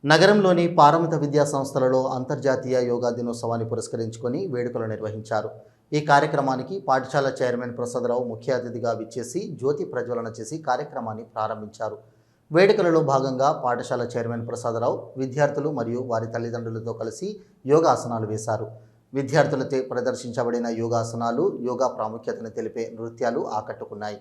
నగరంలోని పారమిత విద్యా సంస్థలలో అంతర్జాతీయ యోగా దినోత్సవాన్ని పురస్కరించుకొని వేడుకలు నిర్వహించారు. ఈ కార్యక్రమానికి పాఠశాల చైర్మన్ ప్రసాదరావు ముఖ్య అతిథిగా విచ్చేసి జ్యోతి ప్రజ్వలన చేసి కార్యక్రమాన్ని ప్రారంభించారు. వేడుకలలో భాగంగా పాఠశాల చైర్మన్ ప్రసాదరావు విద్యార్థులు మరియు వారి తల్లిదండ్రులతో కలిసి యోగాసనాలు వేశారు. విద్యార్థులతో ప్రదర్శించబడిన యోగాసనాలు, యోగా ప్రాముఖ్యతను తెలిపే నృత్యాలు ఆకట్టుకున్నాయి.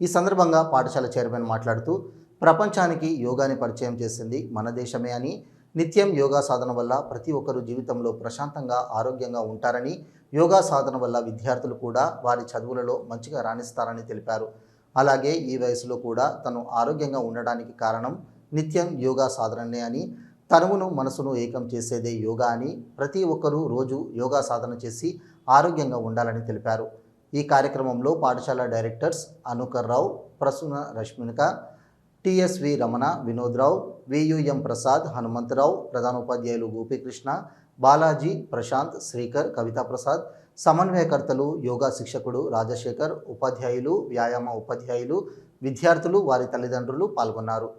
ఈ సందర్భంగా పాఠశాల చైర్మన్ మాట్లాడుతూ, ప్రపంచానికి యోగాని పరిచయం చేసింది మన దేశమే అని, నిత్యం యోగా సాధన వల్ల ప్రతి ఒక్కరూ జీవితంలో ప్రశాంతంగా, ఆరోగ్యంగా ఉంటారని, యోగా సాధన వల్ల విద్యార్థులు కూడా వారి చదువులలో మంచిగా రాణిస్తారని తెలిపారు. అలాగే ఈ వయసులో కూడా తను ఆరోగ్యంగా ఉండడానికి కారణం నిత్యం యోగా సాధననే అని, తనువును మనసును ఏకం చేసేదే యోగా అని, ప్రతి ఒక్కరూ రోజు యోగా సాధన చేసి ఆరోగ్యంగా ఉండాలని తెలిపారు. ఈ కార్యక్రమంలో పాఠశాల డైరెక్టర్స్ అనుకర్ రావు, ప్రసూన రష్మిక, టిఎస్వి రమణ, వినోద్రావు, వియుఎం ప్రసాద్, హనుమంతరావు, ప్రధానోపాధ్యాయులు గోపీకృష్ణ, బాలాజీ, ప్రశాంత్, శ్రీకర్, కవితా ప్రసాద్, సమన్వయకర్తలు, యోగా శిక్షకుడు రాజశేఖర్, ఉపాధ్యాయులు, వ్యాయామ ఉపాధ్యాయులు, విద్యార్థులు, వారి తల్లిదండ్రులు పాల్గొన్నారు.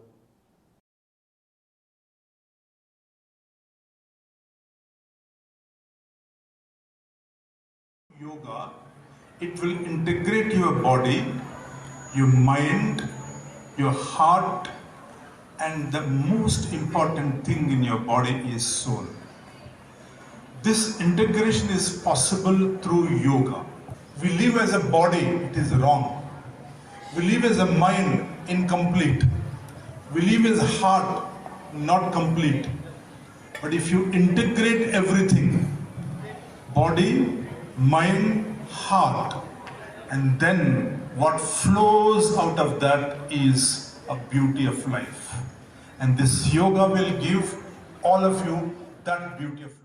Yoga, it will integrate your body, your mind, your heart, and the most important thing in your body is soul. This integration is possible through yoga. We live as a body, it is wrong. We live as a mind, incomplete. We live as a heart, not complete. But if you integrate everything, body, mind, heart, and then what flows out of that is a beauty of life. And this yoga will give all of you that beauty of life.